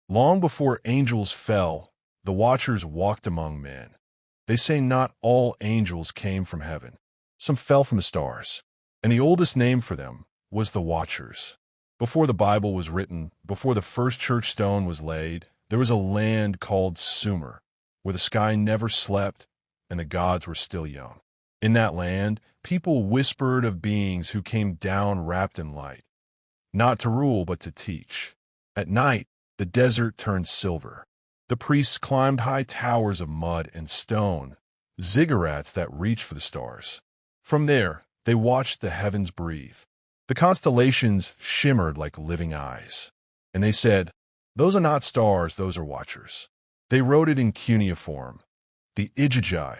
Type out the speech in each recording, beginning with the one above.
Long before angels fell, the watchers walked among men. They say not all angels came from heaven. Some fell from the stars, and the oldest name for them was the Watchers. Before the Bible was written, before the first church stone was laid, there was a land called Sumer, where the sky never slept and the gods were still young. In that land, people whispered of beings who came down wrapped in light, not to rule but to teach. At night, the desert turned silver. The priests climbed high towers of mud and stone, ziggurats that reached for the stars. From there, they watched the heavens breathe. The constellations shimmered like living eyes. And they said, "Those are not stars, those are watchers." They wrote it in cuneiform. The Igigi,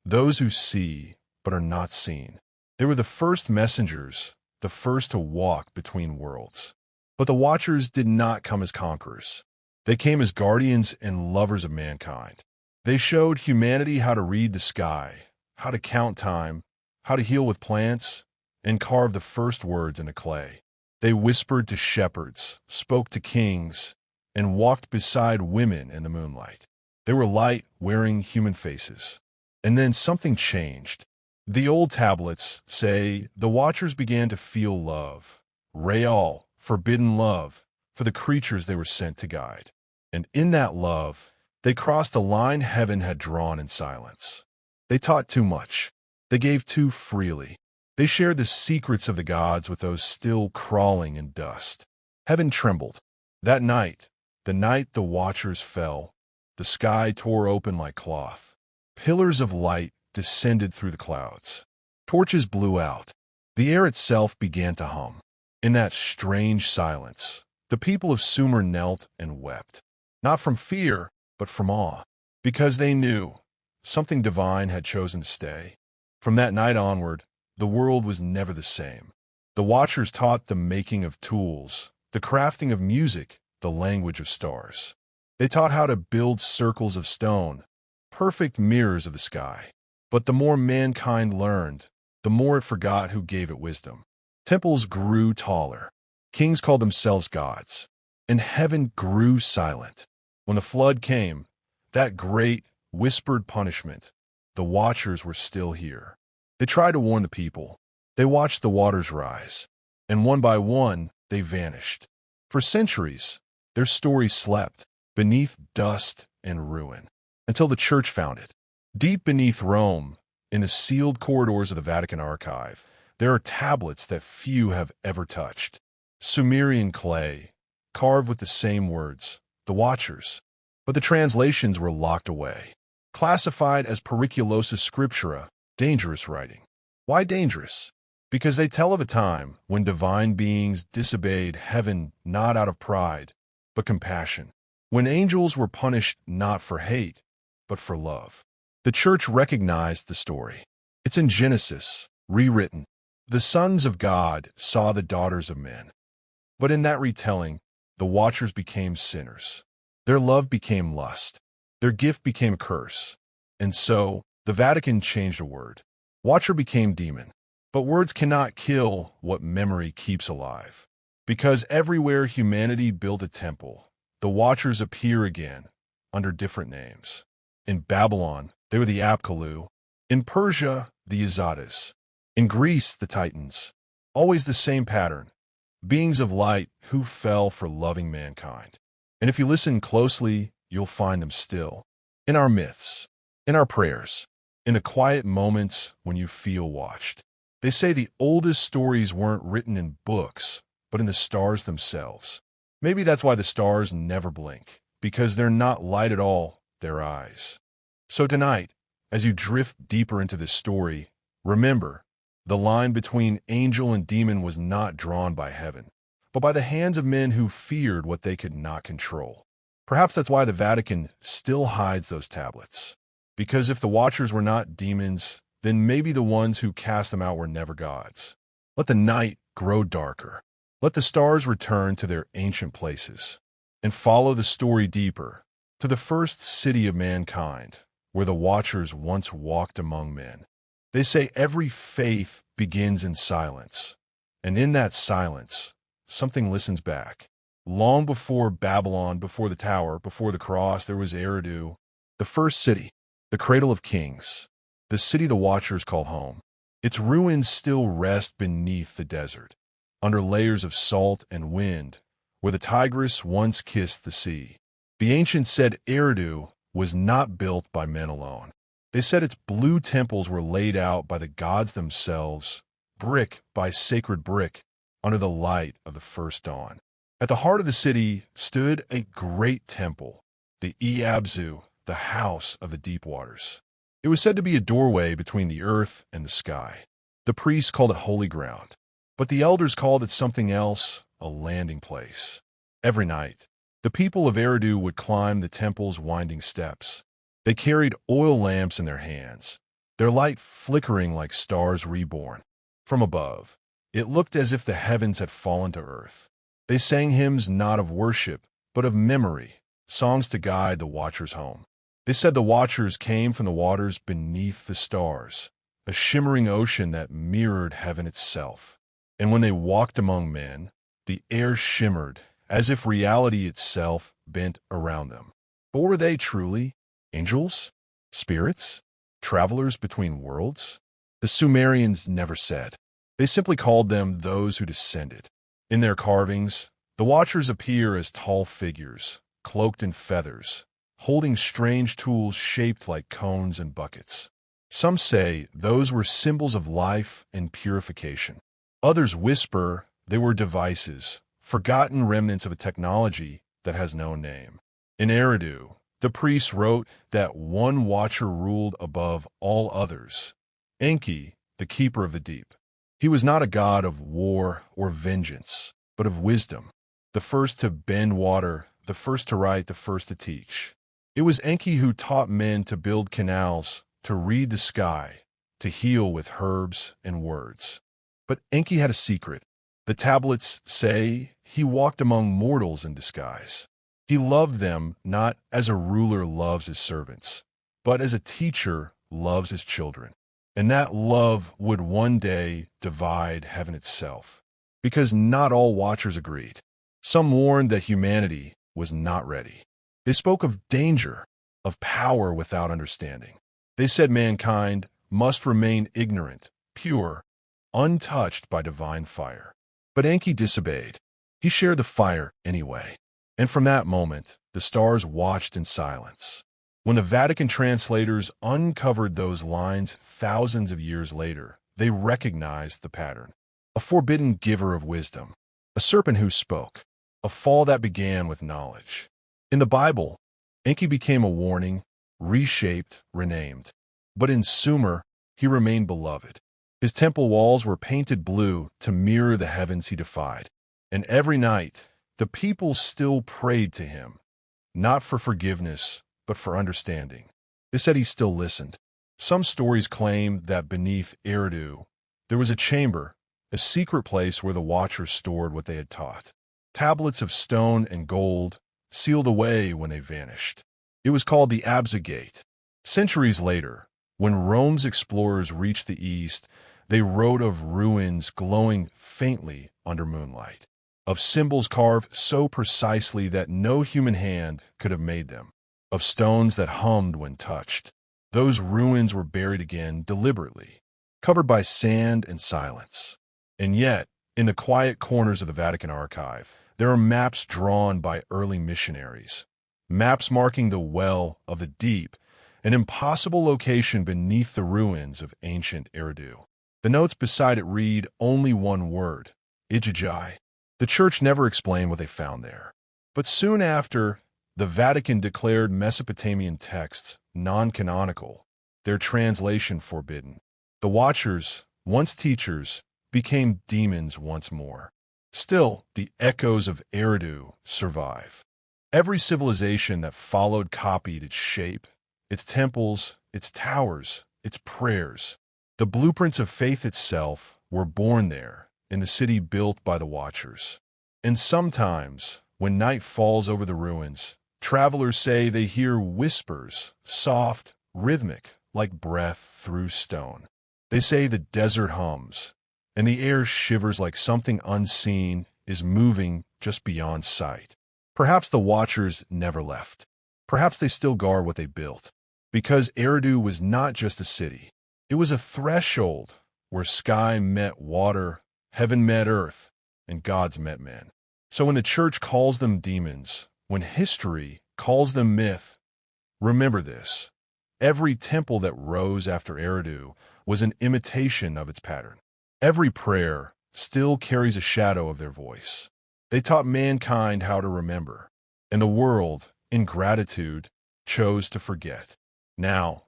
those who see but are not seen. They were the first messengers, the first to walk between worlds. But the Watchers did not come as conquerors. They came as guardians and lovers of mankind. They showed humanity how to read the sky, how to count time, how to heal with plants, and carve the first words into clay. They whispered to shepherds, spoke to kings, and walked beside women in the moonlight. They were light, wearing human faces. And then something changed. The old tablets say the Watchers began to feel love, real, forbidden love, for the creatures they were sent to guide. And in that love, they crossed a line heaven had drawn in silence. They taught too much. They gave too freely. They shared the secrets of the gods with those still crawling in dust. Heaven trembled. That night, the night the Watchers fell, the sky tore open like cloth. Pillars of light descended through the clouds. Torches blew out. The air itself began to hum. In that strange silence, the people of Sumer knelt and wept. Not from fear, but from awe, because they knew something divine had chosen to stay. From that night onward, the world was never the same. The Watchers taught the making of tools, the crafting of music, the language of stars. They taught how to build circles of stone, perfect mirrors of the sky. But the more mankind learned, the more it forgot who gave it wisdom. Temples grew taller. Kings called themselves gods. And heaven grew silent. When the flood came, that great, whispered punishment, the Watchers were still here. They tried to warn the people. They watched the waters rise. And one by one, they vanished. For centuries, their story slept beneath dust and ruin, until the church found it. Deep beneath Rome, in the sealed corridors of the Vatican archive, there are tablets that few have ever touched. Sumerian clay, carved with the same words, the Watchers. But the translations were locked away, classified as periculosa scriptura, dangerous writing. Why dangerous? Because they tell of a time when divine beings disobeyed heaven not out of pride, but compassion. When angels were punished not for hate, but for love. The church recognized the story. It's in Genesis, rewritten. The sons of God saw the daughters of men. But in that retelling, the Watchers became sinners. Their love became lust. Their gift became a curse. And so, the Vatican changed a word. Watcher became demon. But words cannot kill what memory keeps alive. Because everywhere humanity built a temple, the Watchers appear again, under different names. In Babylon, they were the Apkallu. In Persia, the Yazatas. In Greece, the Titans. Always the same pattern. Beings of light who fell for loving mankind. And if you listen closely, you'll find them still. In our myths. In our prayers. In the quiet moments when you feel watched. They say the oldest stories weren't written in books, but in the stars themselves. Maybe that's why the stars never blink. Because they're not light at all, they're eyes. So tonight, as you drift deeper into this story, remember, the line between angel and demon was not drawn by heaven, but by the hands of men who feared what they could not control. Perhaps that's why the Vatican still hides those tablets. Because if the Watchers were not demons, then maybe the ones who cast them out were never gods. Let the night grow darker. Let the stars return to their ancient places. And follow the story deeper, to the first city of mankind, where the Watchers once walked among men. They say every faith begins in silence, and in that silence, something listens back. Long before Babylon, before the tower, before the cross, there was Eridu, the first city, the cradle of kings, the city the watchers call home. Its ruins still rest beneath the desert, under layers of salt and wind, where the Tigris once kissed the sea. The ancients said Eridu was not built by men alone. They said its blue temples were laid out by the gods themselves, brick by sacred brick, under the light of the first dawn. At the heart of the city stood a great temple, the Iabzu, the house of the deep waters. It was said to be a doorway between the earth and the sky. The priests called it holy ground, but the elders called it something else, a landing place. Every night, the people of Eridu would climb the temple's winding steps. They carried oil lamps in their hands, their light flickering like stars reborn. From above, it looked as if the heavens had fallen to earth. They sang hymns not of worship, but of memory, songs to guide the watchers home. They said the watchers came from the waters beneath the stars, a shimmering ocean that mirrored heaven itself. And when they walked among men, the air shimmered, as if reality itself bent around them. But were they truly angels? Spirits? Travelers between worlds? The Sumerians never said. They simply called them those who descended. In their carvings, the watchers appear as tall figures, cloaked in feathers, holding strange tools shaped like cones and buckets. Some say those were symbols of life and purification. Others whisper they were devices, forgotten remnants of a technology that has no name. In Eridu, the priests wrote that one watcher ruled above all others, Enki, the keeper of the deep. He was not a god of war or vengeance, but of wisdom, the first to bend water, the first to write, the first to teach. It was Enki who taught men to build canals, to read the sky, to heal with herbs and words. But Enki had a secret. The tablets say he walked among mortals in disguise. He loved them not as a ruler loves his servants, but as a teacher loves his children. And that love would one day divide heaven itself, because not all watchers agreed. Some warned that humanity was not ready. They spoke of danger, of power without understanding. They said mankind must remain ignorant, pure, untouched by divine fire. But Enki disobeyed. He shared the fire anyway. And from that moment, the stars watched in silence. When the Vatican translators uncovered those lines thousands of years later, they recognized the pattern. A forbidden giver of wisdom, a serpent who spoke, a fall that began with knowledge. In the Bible, Enki became a warning, reshaped, renamed. But in Sumer, he remained beloved. His temple walls were painted blue to mirror the heavens he defied. And every night, the people still prayed to him, not for forgiveness, but for understanding. They said he still listened. Some stories claim that beneath Eridu, there was a chamber, a secret place where the watchers stored what they had taught. Tablets of stone and gold, sealed away when they vanished. It was called the Abza Gate. Centuries later, when Rome's explorers reached the east, they wrote of ruins glowing faintly under moonlight, of symbols carved so precisely that no human hand could have made them, of stones that hummed when touched. Those ruins were buried again deliberately, covered by sand and silence. And yet, in the quiet corners of the Vatican archive, there are maps drawn by early missionaries, maps marking the well of the deep, an impossible location beneath the ruins of ancient Eridu. The notes beside it read only one word, Ijajai. The church never explained what they found there. But soon after, the Vatican declared Mesopotamian texts non-canonical, their translation forbidden. The watchers, once teachers, became demons once more. Still, the echoes of Eridu survive. Every civilization that followed copied its shape, its temples, its towers, its prayers. The blueprints of faith itself were born there, in the city built by the watchers. And sometimes, when night falls over the ruins, travelers say they hear whispers, soft, rhythmic, like breath through stone. They say the desert hums, and the air shivers like something unseen is moving, just beyond sight. Perhaps the Watchers never left. Perhaps they still guard what they built. Because Eridu was not just a city. It was a threshold where sky met water, heaven met earth, and gods met men. So when the church calls them demons, when history calls them myth, remember this. Every temple that rose after Eridu was an imitation of its pattern. Every prayer still carries a shadow of their voice. They taught mankind how to remember, and the world, in gratitude, chose to forget. Now,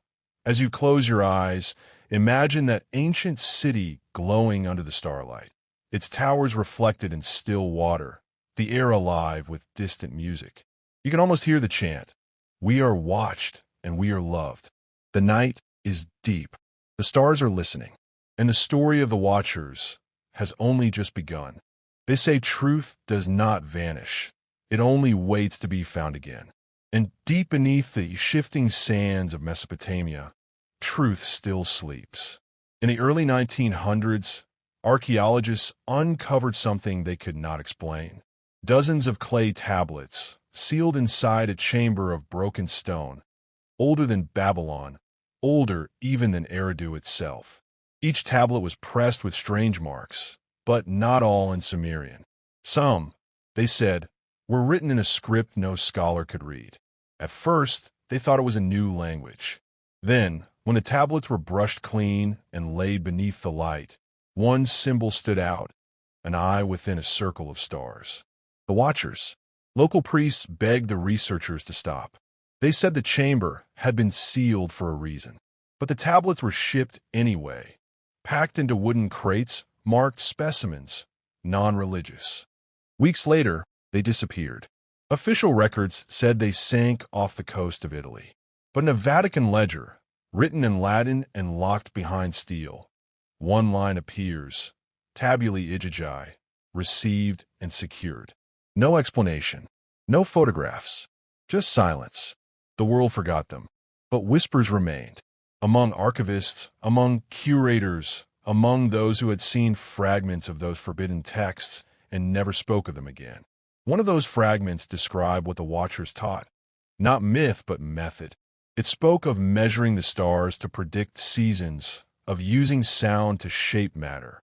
as you close your eyes, imagine that ancient city glowing under the starlight, its towers reflected in still water, the air alive with distant music. You can almost hear the chant, "We are watched and we are loved." The night is deep. The stars are listening, and the story of the Watchers has only just begun. They say truth does not vanish. It only waits to be found again. And deep beneath the shifting sands of Mesopotamia, truth still sleeps. In the early 1900s, archaeologists uncovered something they could not explain. Dozens of clay tablets, sealed inside a chamber of broken stone, older than Babylon, older even than Eridu itself. Each tablet was pressed with strange marks, but not all in Sumerian. Some, they said, were written in a script no scholar could read. At first, they thought it was a new language. Then, when the tablets were brushed clean and laid beneath the light, one symbol stood out, an eye within a circle of stars. The Watchers. Local priests begged the researchers to stop. They said the chamber had been sealed for a reason. But the tablets were shipped anyway, packed into wooden crates marked specimens, non-religious. Weeks later, they disappeared. Official records said they sank off the coast of Italy. But in a Vatican ledger, written in Latin and locked behind steel, one line appears, tabulae igigi, received and secured. No explanation, no photographs, just silence. The world forgot them, but whispers remained. Among archivists, among curators, among those who had seen fragments of those forbidden texts and never spoke of them again. One of those fragments described what the Watchers taught. Not myth, but method. It spoke of measuring the stars to predict seasons, of using sound to shape matter,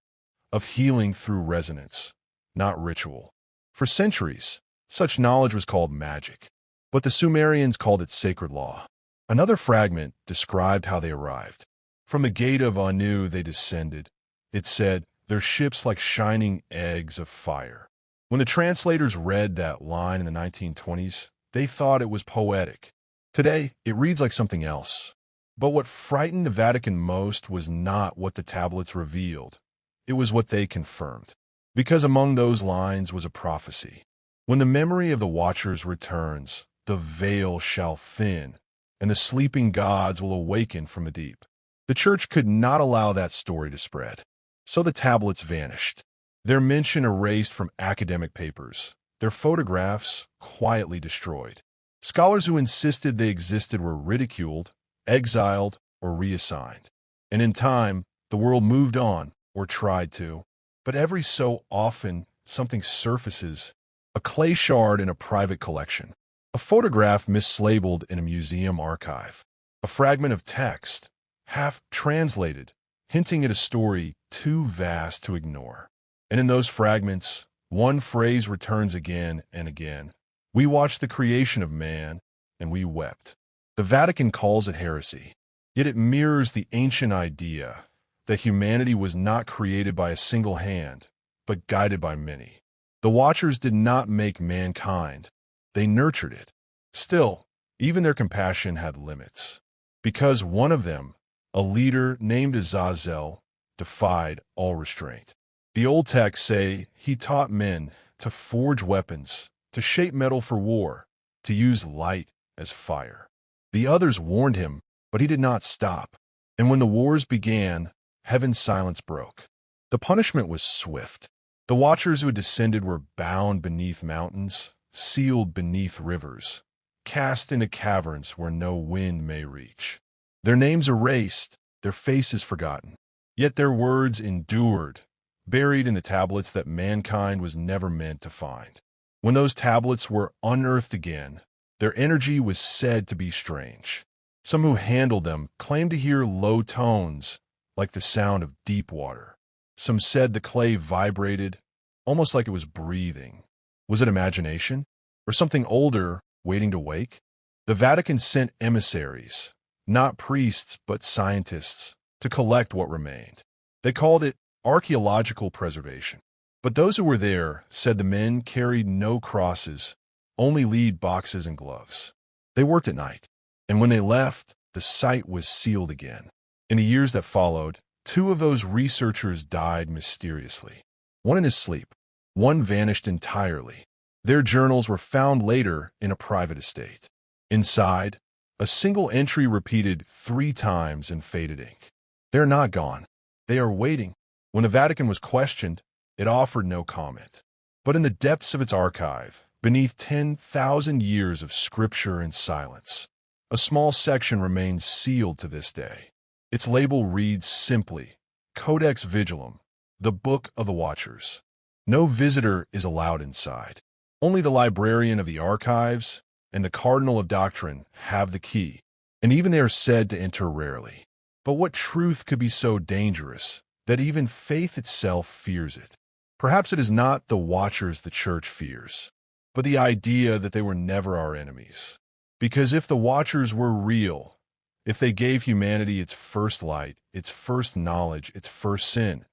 of healing through resonance, not ritual. For centuries, such knowledge was called magic, but the Sumerians called it sacred law. Another fragment described how they arrived. From the gate of Anu they descended. It said, their ships like shining eggs of fire. When the translators read that line in the 1920s, they thought it was poetic. Today, it reads like something else. But what frightened the Vatican most was not what the tablets revealed. It was what they confirmed. Because among those lines was a prophecy. When the memory of the Watchers returns, the veil shall thin, and the sleeping gods will awaken from the deep. The church could not allow that story to spread. So the tablets vanished. Their mention erased from academic papers, their photographs quietly destroyed. Scholars who insisted they existed were ridiculed, exiled, or reassigned. And in time, the world moved on, or tried to. But every so often, something surfaces, a clay shard in a private collection, a photograph mislabeled in a museum archive, a fragment of text, half translated, hinting at a story too vast to ignore. And in those fragments, one phrase returns again and again. We watched the creation of man, and we wept. The Vatican calls it heresy, yet it mirrors the ancient idea that humanity was not created by a single hand, but guided by many. The Watchers did not make mankind. They nurtured it. Still, even their compassion had limits. Because one of them, a leader named Azazel, defied all restraint. The old texts say he taught men to forge weapons, to shape metal for war, to use light as fire. The others warned him, but he did not stop. And when the wars began, heaven's silence broke. The punishment was swift. The Watchers who had descended were bound beneath mountains, sealed beneath rivers, cast into caverns where no wind may reach. Their names erased, their faces forgotten. Yet their words endured, buried in the tablets that mankind was never meant to find. When those tablets were unearthed again, their energy was said to be strange. Some who handled them claimed to hear low tones, like the sound of deep water. Some said the clay vibrated, almost like it was breathing. Was it imagination? Or something older, waiting to wake? The Vatican sent emissaries, not priests but scientists, to collect what remained. They called it archaeological preservation. But those who were there said the men carried no crosses, only lead boxes and gloves. They worked at night, and when they left, the site was sealed again. In the years that followed, 2 of those researchers died mysteriously. One in his sleep, one vanished entirely. Their journals were found later in a private estate. Inside, a single entry repeated 3 times in faded ink. They're not gone. They are waiting. When the Vatican was questioned, it offered no comment. But in the depths of its archive, beneath 10,000 years of scripture and silence, a small section remains sealed to this day. Its label reads simply, Codex Vigilum, the Book of the Watchers. No visitor is allowed inside. Only the librarian of the archives and the cardinal of doctrine have the key, and even they are said to enter rarely. But what truth could be so dangerous that even faith itself fears it? Perhaps it is not the Watchers the Church fears, but the idea that they were never our enemies. Because if the Watchers were real, if they gave humanity its first light, its first knowledge, its first sin,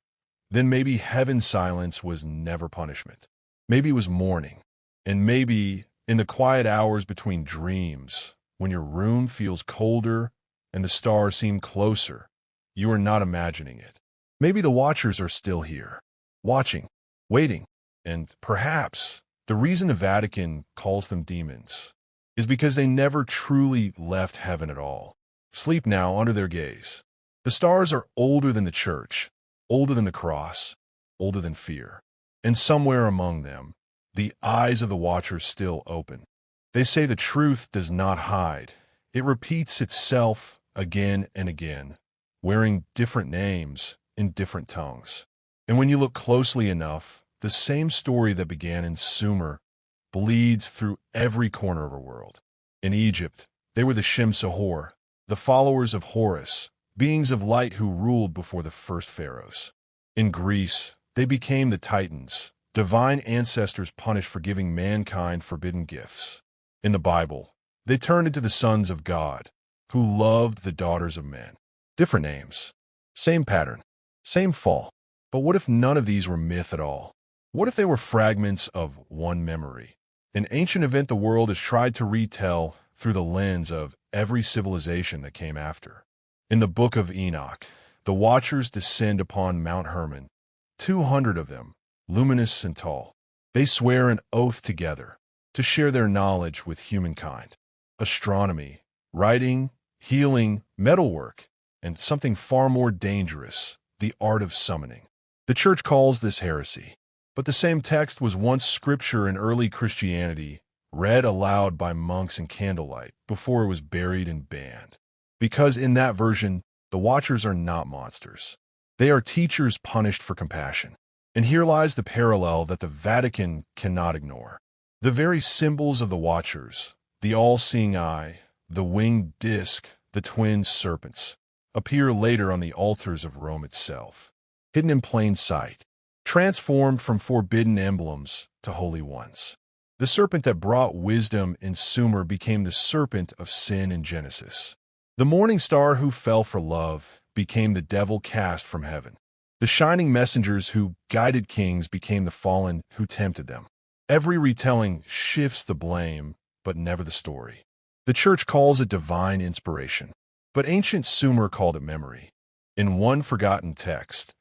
then maybe heaven's silence was never punishment. Maybe it was mourning. And maybe in the quiet hours between dreams, when your room feels colder and the stars seem closer, you are not imagining it. Maybe the Watchers are still here, watching, waiting, and perhaps the reason the Vatican calls them demons is because they never truly left heaven at all. Sleep now under their gaze. The stars are older than the Church, older than the cross, older than fear. And somewhere among them, the eyes of the Watchers still open. They say the truth does not hide. It repeats itself again and again, wearing different names in different tongues. And when you look closely enough, the same story that began in Sumer bleeds through every corner of our world. In Egypt, they were the Shem-Sahor, the followers of Horus, beings of light who ruled before the first pharaohs. In Greece, they became the Titans, divine ancestors punished for giving mankind forbidden gifts. In the Bible, they turned into the sons of God, who loved the daughters of men. Different names, same pattern, same fall. But what if none of these were myth at all? What if they were fragments of one memory? An ancient event the world has tried to retell through the lens of every civilization that came after. In the Book of Enoch, the Watchers descend upon Mount Hermon, 200 of them, luminous and tall. They swear an oath together to share their knowledge with humankind. Astronomy, writing, healing, metalwork, and something far more dangerous, the art of summoning. The Church calls this heresy, but the same text was once scripture in early Christianity, read aloud by monks in candlelight before it was buried and banned. Because in that version, the Watchers are not monsters. They are teachers punished for compassion. And here lies the parallel that the Vatican cannot ignore. The very symbols of the Watchers, the all-seeing eye, the winged disc, the twin serpents, appear later on the altars of Rome itself, hidden in plain sight, transformed from forbidden emblems to holy ones. The serpent that brought wisdom in Sumer became the serpent of sin in Genesis. The morning star who fell for love became the devil cast from heaven. The shining messengers who guided kings became the fallen who tempted them. Every retelling shifts the blame, but never the story. The Church calls it divine inspiration, but ancient Sumer called it memory. In one forgotten text,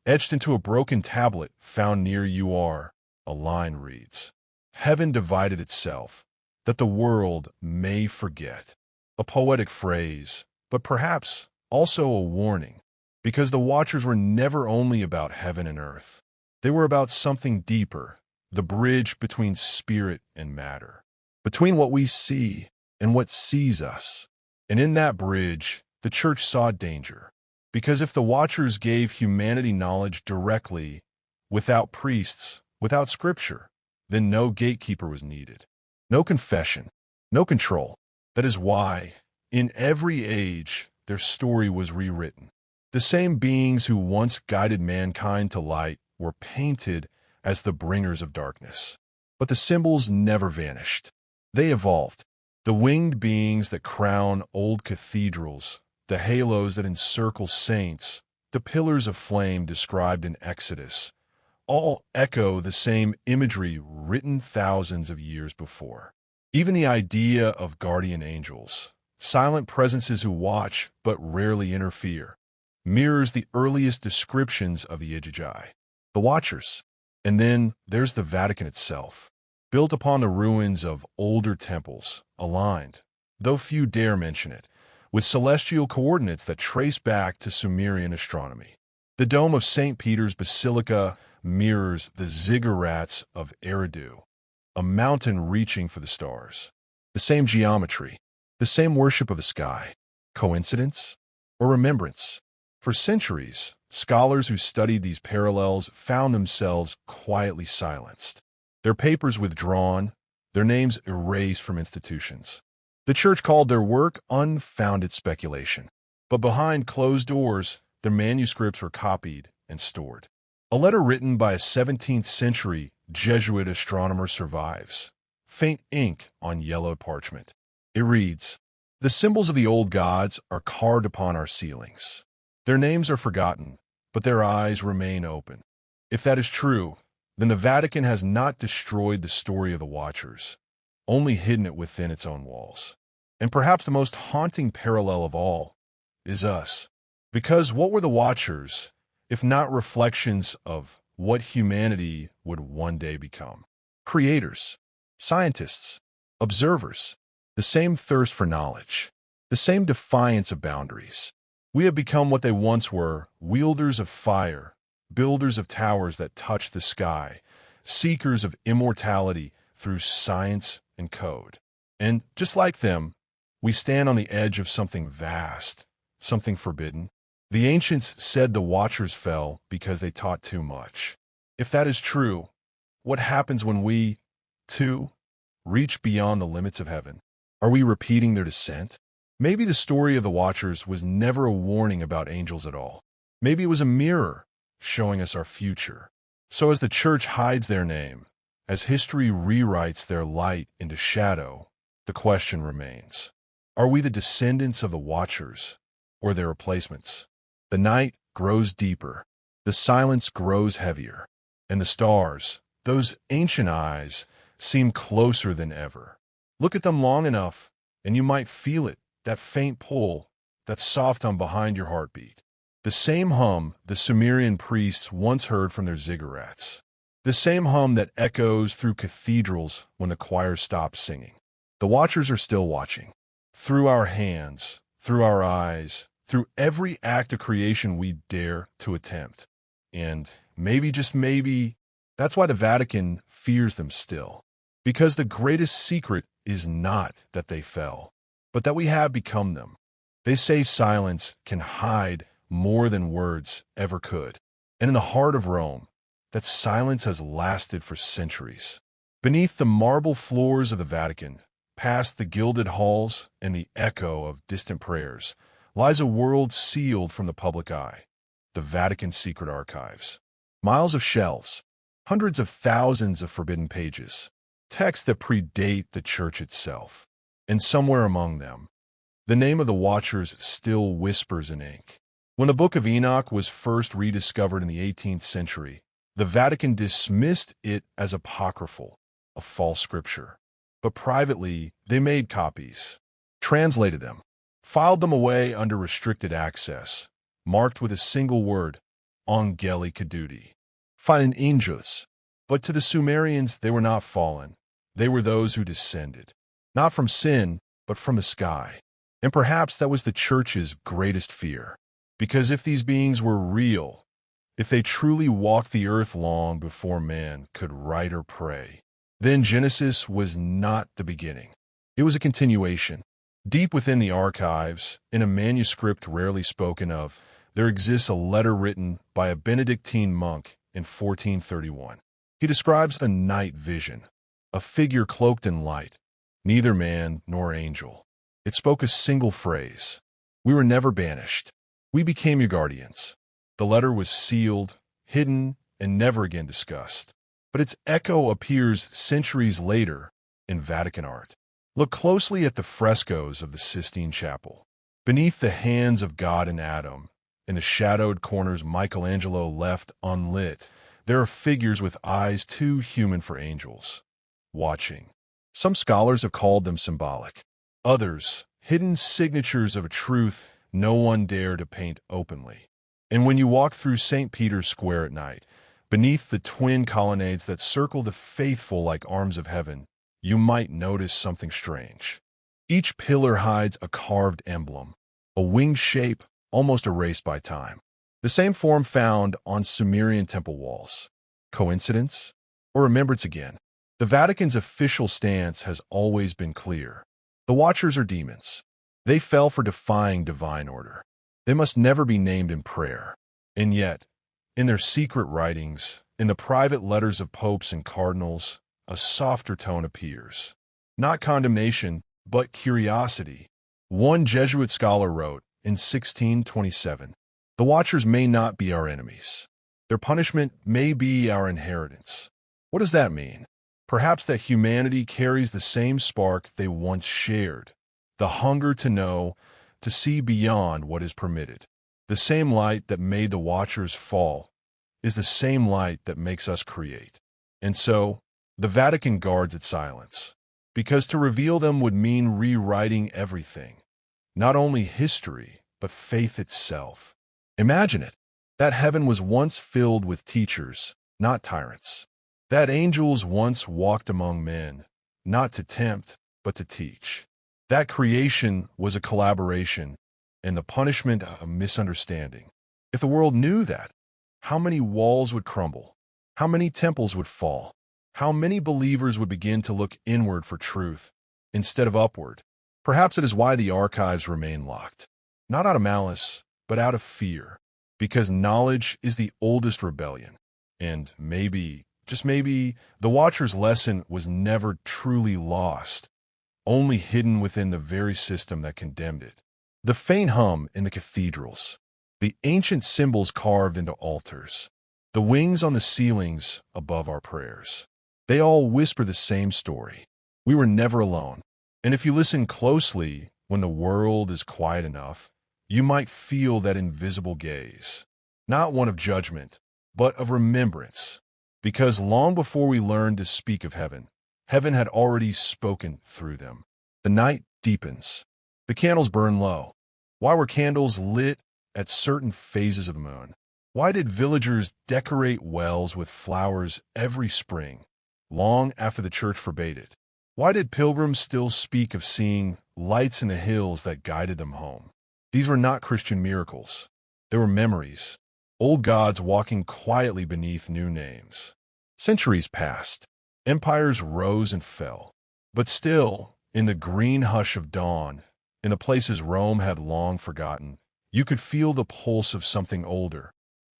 etched into a broken tablet found near Ur, a line reads, "Heaven divided itself, that the world may forget." A poetic phrase, but perhaps also a warning, because the Watchers were never only about heaven and earth. They were about something deeper, the bridge between spirit and matter, between what we see and what sees us. And in that bridge, the Church saw danger, because if the Watchers gave humanity knowledge directly, without priests, without scripture, then no gatekeeper was needed. No confession, no control. That is why, in every age, their story was rewritten. The same beings who once guided mankind to light were painted as the bringers of darkness. But the symbols never vanished. They evolved. The winged beings that crown old cathedrals, the halos that encircle saints, the pillars of flame described in Exodus, all echo the same imagery written thousands of years before. Even the idea of guardian angels, silent presences who watch but rarely interfere, mirrors the earliest descriptions of the Igigi, the Watchers. And then there's the Vatican itself, built upon the ruins of older temples, aligned, though few dare mention it, with celestial coordinates that trace back to Sumerian astronomy. The dome of St. Peter's Basilica mirrors the ziggurats of Eridu, a mountain reaching for the stars. The same geometry, the same worship of the sky. Coincidence or remembrance? For centuries, scholars who studied these parallels found themselves quietly silenced, their papers withdrawn, their names erased from institutions. The church called their work unfounded speculation, but behind closed doors, their manuscripts were copied and stored. A letter written by a 17th century Jesuit astronomer survives, faint ink on yellowed parchment. It reads, "The symbols of the old gods are carved upon our ceilings. Their names are forgotten, but their eyes remain open." If that is true, then the Vatican has not destroyed the story of the Watchers, only hidden it within its own walls. And perhaps the most haunting parallel of all is us. Because what were the Watchers, if not reflections of what humanity would one day become? Creators, scientists, observers, the same thirst for knowledge, the same defiance of boundaries. We have become what they once were, wielders of fire, builders of towers that touch the sky, seekers of immortality through science and code. And just like them, we stand on the edge of something vast, something forbidden. The ancients said the Watchers fell because they taught too much. If that is true, what happens when we, too, reach beyond the limits of heaven? Are we repeating their descent? Maybe the story of the Watchers was never a warning about angels at all. Maybe it was a mirror showing us our future. So as the church hides their name, as history rewrites their light into shadow, the question remains: are we the descendants of the Watchers or their replacements? The night grows deeper, the silence grows heavier, and the stars, those ancient eyes, seem closer than ever. Look at them long enough, and you might feel it, that faint pull, that soft hum behind your heartbeat. The same hum the Sumerian priests once heard from their ziggurats. The same hum that echoes through cathedrals when the choir stops singing. The Watchers are still watching. Through our hands, through our eyes, through every act of creation we dare to attempt. And maybe, just maybe, that's why the Vatican fears them still. Because the greatest secret is not that they fell, but that we have become them. They say silence can hide more than words ever could. And in the heart of Rome, that silence has lasted for centuries. Beneath the marble floors of the Vatican, past the gilded halls and the echo of distant prayers, lies a world sealed from the public eye, the Vatican's secret archives. Miles of shelves, hundreds of thousands of forbidden pages, texts that predate the church itself. And somewhere among them, the name of the Watchers still whispers in ink. When the Book of Enoch was first rediscovered in the 18th century, the Vatican dismissed it as apocryphal, a false scripture. But privately, they made copies, translated them, filed them away under restricted access, marked with a single word, Angeli Caduti, fallen angels. But to the Sumerians, they were not fallen. They were those who descended, not from sin, but from the sky. And perhaps that was the church's greatest fear. Because if these beings were real, if they truly walked the earth long before man could write or pray, then Genesis was not the beginning. It was a continuation. Deep within the archives, in a manuscript rarely spoken of, there exists a letter written by a Benedictine monk in 1431. He describes a night vision, a figure cloaked in light, neither man nor angel. It spoke a single phrase. We were never banished. We became your guardians. The letter was sealed, hidden, and never again discussed. But its echo appears centuries later in Vatican art. Look closely at the frescoes of the Sistine Chapel. Beneath the hands of God and Adam, in the shadowed corners Michelangelo left unlit, there are figures with eyes too human for angels, watching. Some scholars have called them symbolic. Others, hidden signatures of a truth no one dare to paint openly. And when you walk through St. Peter's Square at night, beneath the twin colonnades that circle the faithful like arms of heaven, you might notice something strange. Each pillar hides a carved emblem, a winged shape almost erased by time. The same form found on Sumerian temple walls. Coincidence? Or remembrance again? The Vatican's official stance has always been clear. The Watchers are demons. They fell for defying divine order. They must never be named in prayer. And yet, in their secret writings, in the private letters of popes and cardinals, a softer tone appears. Not condemnation, but curiosity. One Jesuit scholar wrote in 1627, "The Watchers may not be our enemies. Their punishment may be our inheritance." What does that mean? Perhaps that humanity carries the same spark they once shared, the hunger to know, to see beyond what is permitted. The same light that made the Watchers fall is the same light that makes us create. And so, the Vatican guards its silence, because to reveal them would mean rewriting everything, not only history, but faith itself. Imagine it, that heaven was once filled with teachers, not tyrants. That angels once walked among men, not to tempt, but to teach. That creation was a collaboration, and the punishment a misunderstanding. If the world knew that, how many walls would crumble? How many temples would fall? How many believers would begin to look inward for truth instead of upward? Perhaps it is why the archives remain locked. Not out of malice, but out of fear. Because knowledge is the oldest rebellion. And maybe, just maybe, the Watcher's lesson was never truly lost, only hidden within the very system that condemned it. The faint hum in the cathedrals, the ancient symbols carved into altars, the wings on the ceilings above our prayers. They all whisper the same story. We were never alone. And if you listen closely, when the world is quiet enough, you might feel that invisible gaze. Not one of judgment, but of remembrance. Because long before we learned to speak of heaven, heaven had already spoken through them. The night deepens. The candles burn low. Why were candles lit at certain phases of the moon? Why did villagers decorate wells with flowers every spring, long after the church forbade it? Why did pilgrims still speak of seeing lights in the hills that guided them home? These were not Christian miracles. They were memories, old gods walking quietly beneath new names. Centuries passed. Empires rose and fell. But still, in the green hush of dawn, in the places Rome had long forgotten, you could feel the pulse of something older,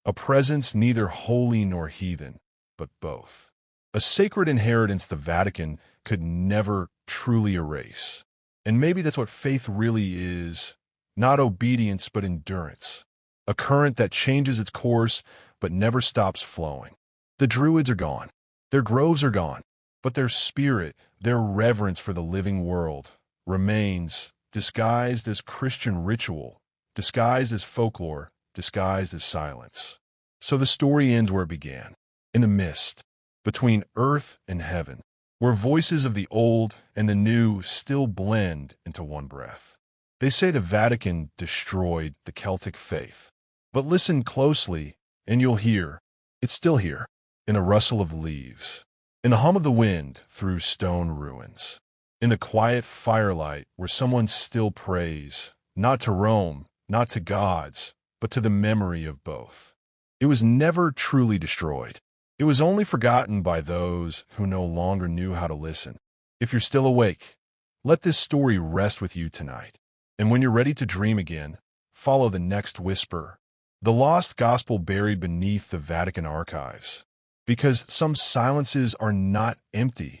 a presence neither holy nor heathen, but both. A sacred inheritance the Vatican could never truly erase. And maybe that's what faith really is, not obedience but endurance, a current that changes its course but never stops flowing. The Druids are gone, their groves are gone, but their spirit, their reverence for the living world, remains, disguised as Christian ritual, disguised as folklore, disguised as silence. So the story ends where it began, in the mist, between earth and heaven, where voices of the old and the new still blend into one breath. They say the Vatican destroyed the Celtic faith. But listen closely, and you'll hear, it's still here, in a rustle of leaves, in the hum of the wind through stone ruins, in the quiet firelight where someone still prays, not to Rome, not to gods, but to the memory of both. It was never truly destroyed. It was only forgotten by those who no longer knew how to listen. If you're still awake, let this story rest with you tonight. And when you're ready to dream again, follow the next whisper, the lost gospel buried beneath the Vatican archives. Because some silences are not empty.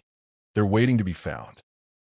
They're waiting to be found.